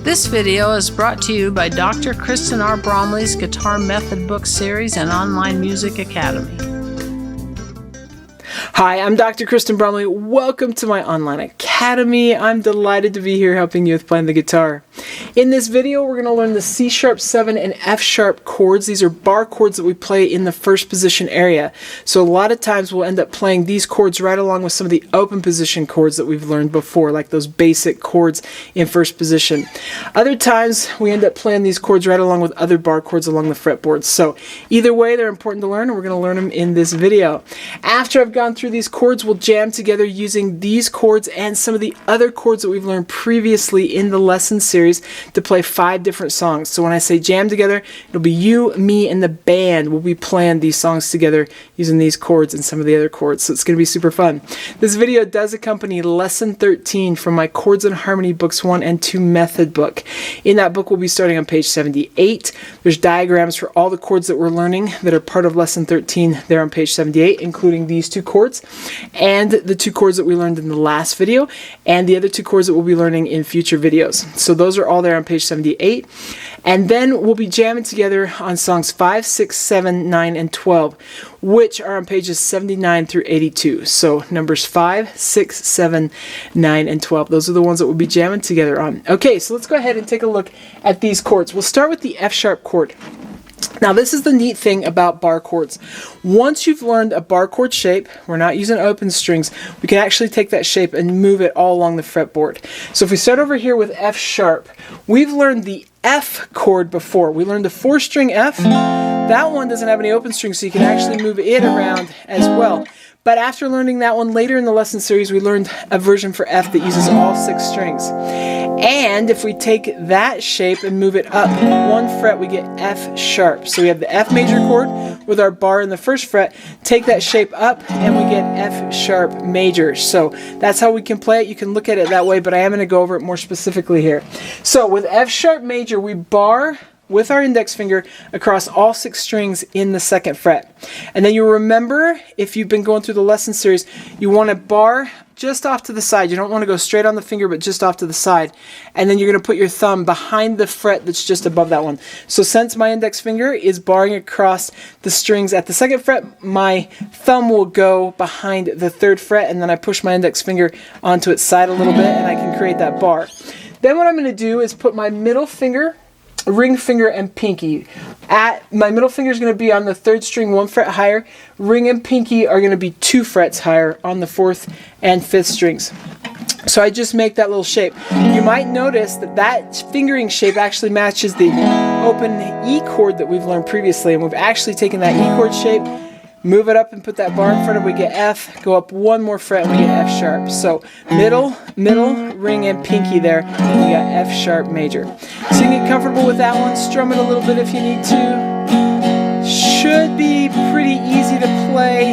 This video is brought to you by Dr. Kristen R. Bromley's Guitar Method Book Series and Online Music Academy. Hi, I'm Dr. Kristen Bromley. Welcome to my online academy. I'm delighted to be here helping you with playing the guitar. In this video, we're going to learn the C#7 and F# chords. These are bar chords that we play in the first position area. So a lot of times we'll end up playing these chords right along with some of the open position chords that we've learned before, like those basic chords in first position. Other times we end up playing these chords right along with other bar chords along the fretboards. So either way, they're important to learn, and we're going to learn them in this video. After I've gone through these chords, we'll jam together using these chords and some of the other chords that we've learned previously in the lesson series to play 5 different songs. So when I say jam together, it'll be you, me, and the band will be playing these songs together using these chords and some of the other chords. So it's going to be super fun. This video does accompany Lesson 13 from my Chords and Harmony Books 1 and 2 method book. In that book, we'll be starting on page 78. There's diagrams for all the chords that we're learning that are part of Lesson 13 there on page 78, including these 2 chords and the 2 chords that we learned in the last video and the other 2 chords that we'll be learning in future videos. So those are all there on page 78. And then we'll be jamming together on songs 5, 6, 7, 9, and 12, which are on pages 79 through 82. So numbers 5, 6, 7, 9, and 12. Those are the ones that we'll be jamming together on. Okay, so let's go ahead and take a look at these chords. We'll start with the F# chord. Now this is the neat thing about bar chords. Once you've learned a bar chord shape, we're not using open strings, we can actually take that shape and move it all along the fretboard. So if we start over here with F#, we've learned the F chord before. We learned the 4-string F. That one doesn't have any open strings, so you can actually move it around as well. But after learning that one later in the lesson series, we learned a version for F that uses all 6 strings. And if we take that shape and move it up 1 fret, we get F#. So we have the F major chord with our bar in the 1st fret. Take that shape up and we get F# major. So that's how we can play it. You can look at it that way, but I am going to go over it more specifically here. So with F# major, we bar with our index finger across all 6 strings in the 2nd fret. And then you remember, if you've been going through the lesson series, you want to bar just off to the side. You don't want to go straight on the finger, but just off to the side. And then you're going to put your thumb behind the fret that's just above that one. So since my index finger is barring across the strings at the 2nd fret, my thumb will go behind the 3rd fret, and then I push my index finger onto its side a little bit, and I can create that bar. Then what I'm going to do is put my middle finger, ring finger, and pinky. My middle finger is going to be on the 3rd string 1 fret higher. Ring and pinky are going to be 2 frets higher on the 4th and 5th strings. So I just make that little shape. You might notice that that fingering shape actually matches the open E chord that we've learned previously, and we've actually taken that E chord shape, move it up and put that bar in front of it, we get F, go up 1 more fret and we get F#. So middle, ring, and pinky there, we got F# major. So you can get comfortable with that one, strum it a little bit if you need to. Should be pretty easy to play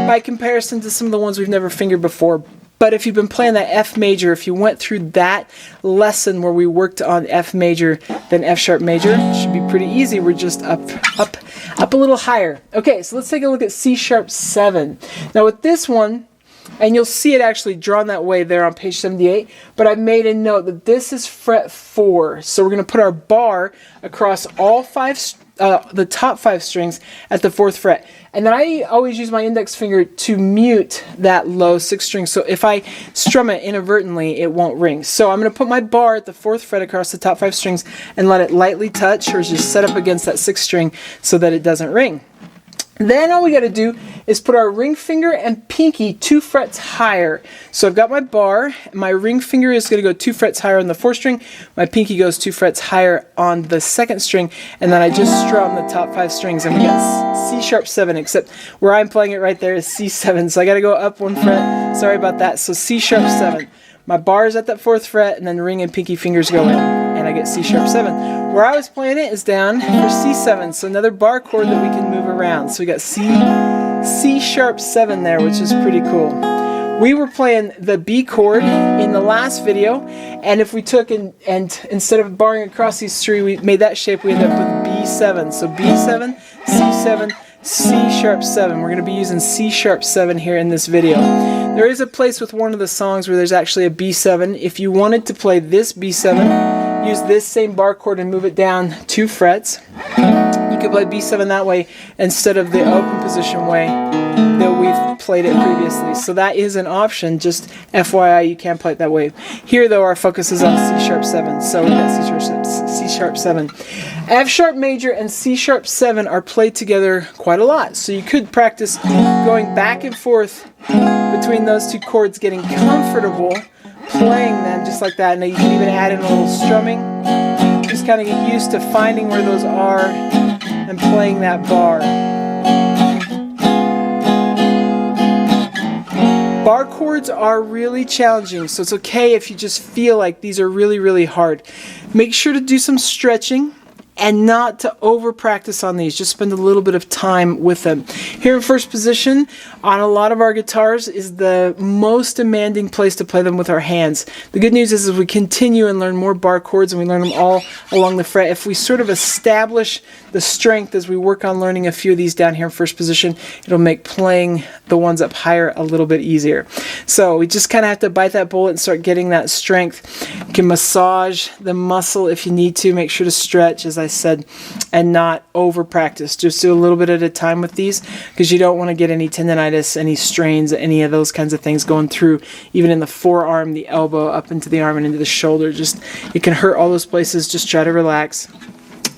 by comparison to some of the ones we've never fingered before. But if you've been playing that F major, if you went through that lesson where we worked on F major, then F# major, it should be pretty easy. We're just up a little higher. Okay, so let's take a look at C#7. Now with this one, and you'll see it actually drawn that way there on page 78, but I've made a note that this is fret 4. So we're going to put our bar across all 5 the top 5 strings at the 4th fret. And then I always use my index finger to mute that low 6th string. So if I strum it inadvertently, it won't ring. So I'm going to put my bar at the 4th fret across the top 5 strings and let it lightly touch, or just set up against that 6th string so that it doesn't ring. Then all we got to do is put our ring finger and pinky 2 frets higher. So I've got my bar, my ring finger is going to go 2 frets higher on the 4th string, my pinky goes 2 frets higher on the 2nd string, and then I just strum the top 5 strings, and we got C#7, except where I'm playing it right there is C7, so I got to go up 1 fret, sorry about that, so C#7. My bar is at that 4th fret, and then ring and pinky fingers go in, and I get C#7. Where I was playing it is down for C7, so another bar chord that we can move around. So we got C#7 there, which is pretty cool. We were playing the B chord in the last video, and if we took and instead of barring across these 3, we made that shape, we end up with B7. So B7, C7, C#7. We're going to be using C#7 here in this video. There is a place with one of the songs where there's actually a B7. If you wanted to play this B7, use this same bar chord and move it down 2 frets. You could play B7 that way instead of the open position way that we've played it previously. So that is an option, just FYI, you can play it that way. Here though, our focus is on C sharp 7, so we got C sharp 7. F sharp major and C sharp 7 are played together quite a lot, so you could practice going back and forth between those 2 chords, getting comfortable playing them just like that. And you can even add in a little strumming. Just kind of get used to finding where those are and playing that bar. Bar chords are really challenging, so it's okay if you just feel like these are really, really hard. Make sure to do some stretching and not to over practice on these. Just spend a little bit of time with them. Here in first position on a lot of our guitars is the most demanding place to play them with our hands. The good news is as we continue and learn more bar chords and we learn them all along the fret, if we sort of establish the strength as we work on learning a few of these down here in first position, it'll make playing the ones up higher a little bit easier. So we just kind of have to bite that bullet and start getting that strength. You can massage the muscle if you need to. Make sure to stretch, as I said, and not over practice. Just do a little bit at a time with these, because you don't want to get any tendonitis, any strains, any of those kinds of things going through, even in the forearm, the elbow, up into the arm and into the shoulder. Just, it can hurt all those places. Just try to relax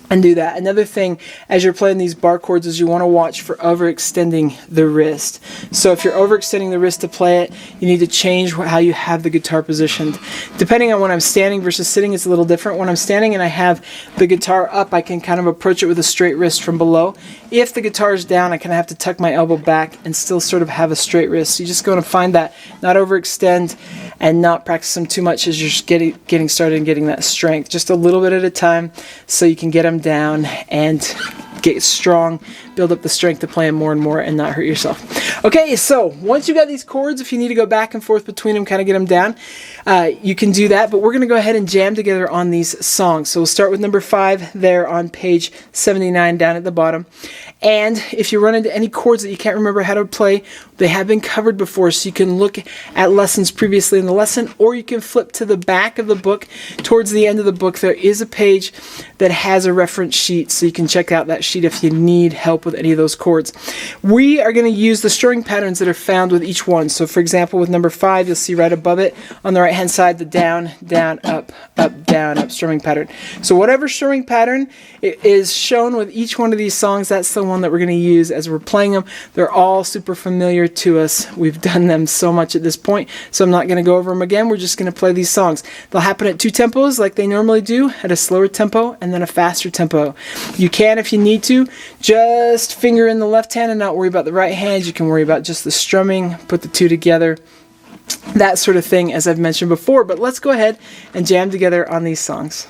and do that. Another thing as you're playing these bar chords is you want to watch for overextending the wrist. So if you're overextending the wrist to play it, you need to change how you have the guitar positioned. Depending on when I'm standing versus sitting, it's a little different. When I'm standing and I have the guitar up, I can kind of approach it with a straight wrist from below. If the guitar is down, I kind of have to tuck my elbow back and still sort of have a straight wrist. So you just going to find that, not overextend and not practice them too much as you're just getting started and getting that strength. Just a little bit at a time so you can get them down and get strong, build up the strength to play them more and more and not hurt yourself. Okay, so once you got these chords, if you need to go back and forth between them, kind of get them down, you can do that, but we're going to go ahead and jam together on these songs. So we'll start with number 5 there on page 79 down at the bottom. And if you run into any chords that you can't remember how to play, they have been covered before, so you can look at lessons previously in the lesson, or you can flip to the back of the book. Towards the end of the book, there is a page that has a reference sheet, so you can check out that sheet if you need help with any of those chords. We are going to use the strumming patterns that are found with each one. So for example, with number 5, you'll see right above it on the right hand side, the down, down, up, down, up strumming pattern. So whatever strumming pattern is shown with each one of these songs, that's the one that we're going to use as we're playing them. They're all super familiar to us. We've done them so much at this point, so I'm not going to go over them again. We're just going to play these songs. They'll happen at 2 tempos like they normally do, at a slower tempo and then a faster tempo. You can, if you need to, just finger in the left hand and not worry about the right hand. You can worry about just the strumming, put the 2 together, that sort of thing, as I've mentioned before. But let's go ahead and jam together on these songs.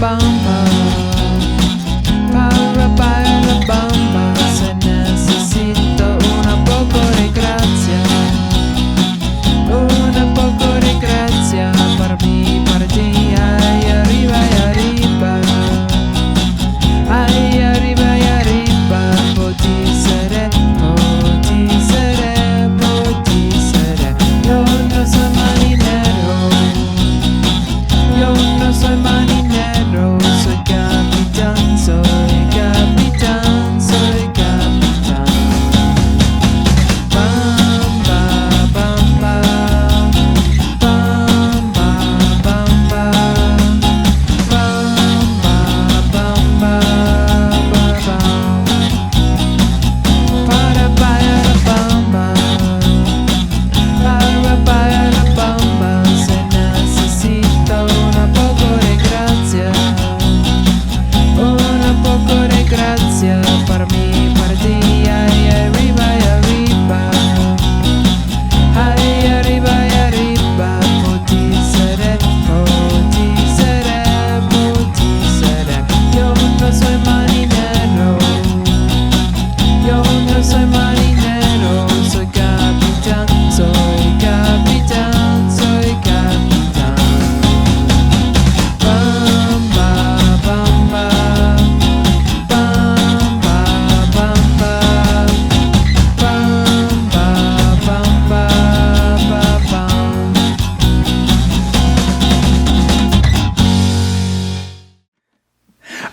bamba, para la bamba. Se necesito una poco de gracia, una poco de gracia para mí, para ti. Ay, arriba y arriba, ay, arriba y arriba. Por ti seré, por ti seré, por ti seré. Yo no soy marinero, yo no soy marinero, soy capitán, soy capitán, soy capitán. Bamba, bamba, bamba, bamba, bamba, bamba, bamba. Para la bamba, para la bamba. Se necesita una poco de gracia, una poco de gracia para mí, para ti. Ay, arriba y arriba, ay, arriba y arriba. Por ti seré, por ti seré, por ti seré. Yo no soy marinero, yo no soy marinero, soy capitán, soy capitán, soy capitán. Bamba, bamba, bamba, bamba, bamba, bamba, bamba.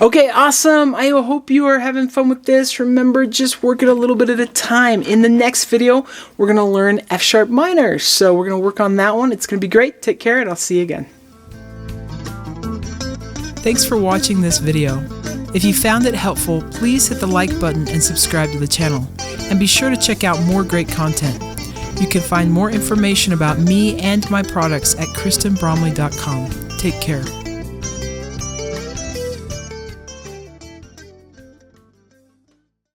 Okay, awesome. I hope you are having fun with this. Remember, just work it a little bit at a time. In the next video, we're going to learn F sharp minor. So we're going to work on that one. It's going to be great. Take care, and I'll see you again. Thanks for watching this video. If you found it helpful, please hit the like button and subscribe to the channel. And be sure to check out more great content. You can find more information about me and my products at kristenbromley.com. Take care.